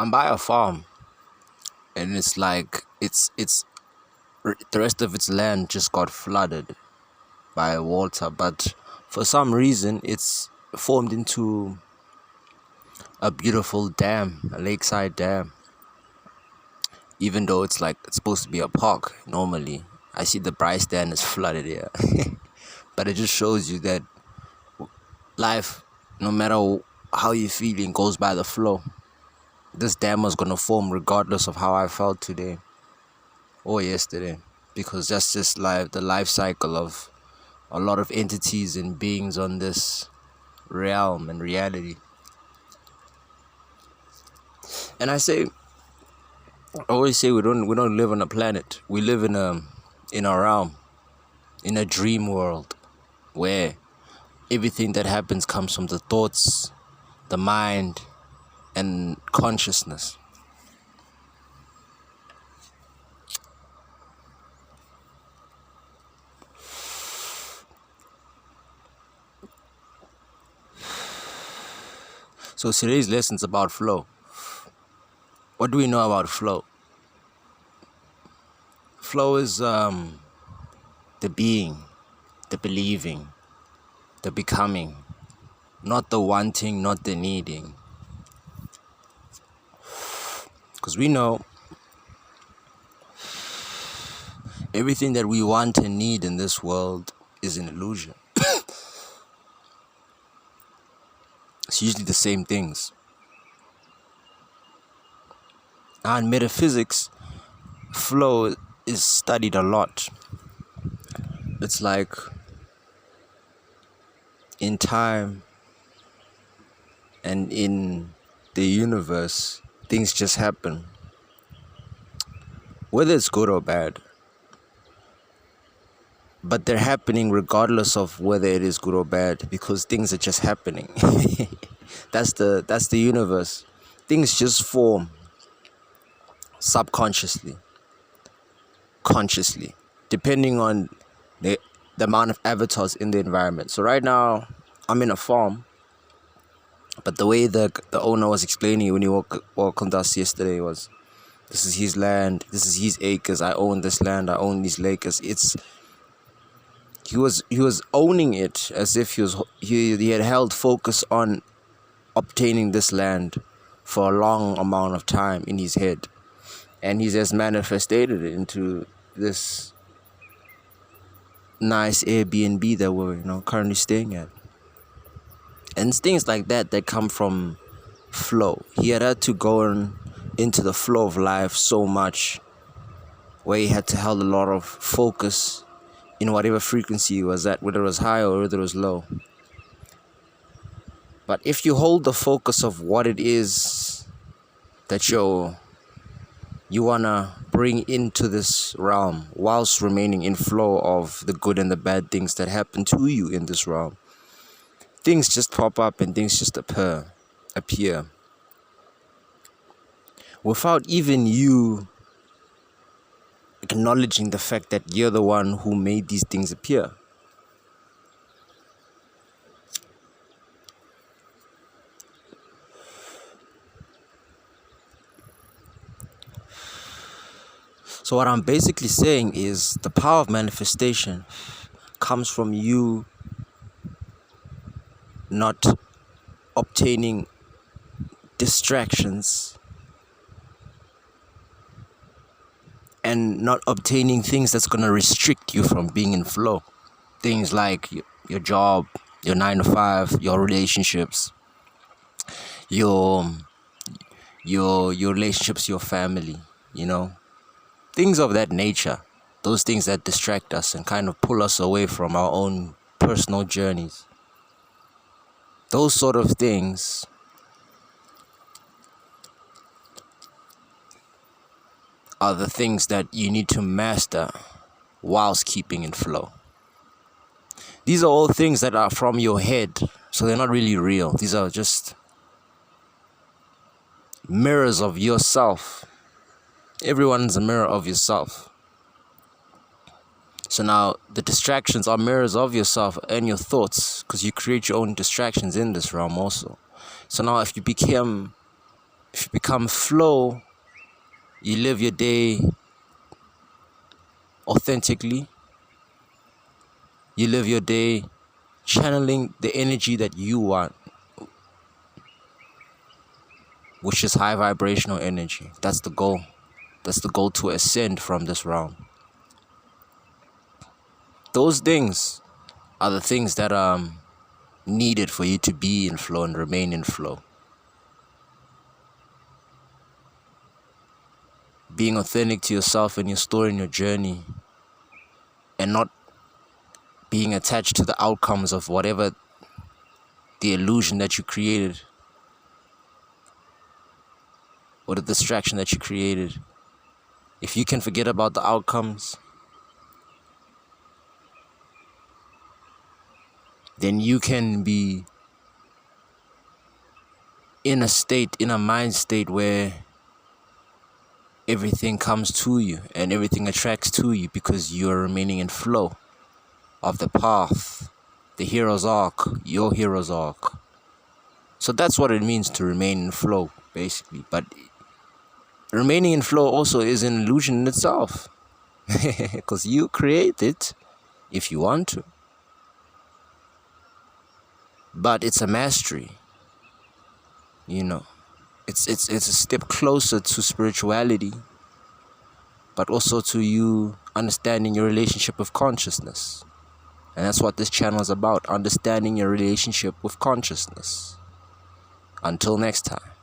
I'm by a farm, and it's like the rest of its land just got flooded by water, but for some reason it's formed into a beautiful dam, a lakeside dam, even though it's supposed to be a park. Normally I see the Bryce dam is flooded here. But it just shows you that life, no matter how you're feeling, goes by the flow. This dam was gonna form regardless of how I felt today or yesterday, because that's just the life cycle of a lot of entities and beings on this realm and reality. And I always say we don't live on a planet. We live in a realm, in a dream world, where everything that happens comes from the thoughts, the mind, and consciousness. So today's lesson's about flow. What do we know about flow? Flow is the being, the believing, the becoming, not the wanting, not the needing. Because we know everything that we want and need in this world is an illusion. It's usually the same things. Now in metaphysics, flow is studied a lot. It's like in time and in the universe, things just happen, whether it's good or bad, but they're happening regardless of whether it is good or bad, because things are just happening. That's the universe. Things just form subconsciously, consciously, depending on the amount of avatars in the environment. So right now I'm in a farm, but the way the owner was explaining it when he walked on us yesterday was, this is his land, this is his acres, I own this land, I own these acres. He was owning it as if he had held focus on obtaining this land for a long amount of time in his head, and he's just manifested it into this nice Airbnb that we're currently staying at. And it's things like that come from flow. He had to go into the flow of life so much, where he had to hold a lot of focus in whatever frequency he was at, whether it was high or whether it was low. But if you hold the focus of what it is that you wanna bring into this realm, whilst remaining in flow of the good and the bad things that happen to you in this realm, things just pop up and things just appear without even you acknowledging the fact that you're the one who made these things appear. So what I'm basically saying is the power of manifestation comes from you not obtaining distractions and not obtaining things that's going to restrict you from being in flow. Things like your job, your 9 to 5, your relationships, your relationships, your family, things of that nature. Those things that distract us and kind of pull us away from our own personal journeys. Those sort of things are the things that you need to master whilst keeping in flow. These are all things that are from your head, so they're not really real. These are just mirrors of yourself. Everyone's a mirror of yourself. So now the distractions are mirrors of yourself and your thoughts, because you create your own distractions in this realm also. So now if you become If you become flow, you live your day authentically. You live your day channeling the energy that you want, which is high vibrational energy. That's the goal. That's the goal, to ascend from this realm. Those things are the things that are needed for you to be in flow and remain in flow. Being authentic to yourself and your story and your journey, and not being attached to the outcomes of whatever the illusion that you created or the distraction that you created. If you can forget about the outcomes, then you can be in a mind state where everything comes to you and everything attracts to you, because you're remaining in flow of the path, the hero's arc, your hero's arc. So that's what it means to remain in flow, basically. But remaining in flow also is an illusion in itself, because you create it if you want to. But it's a mastery, it's a step closer to spirituality, but also to you understanding your relationship with consciousness. And that's what this channel is about, understanding your relationship with consciousness. Until next time.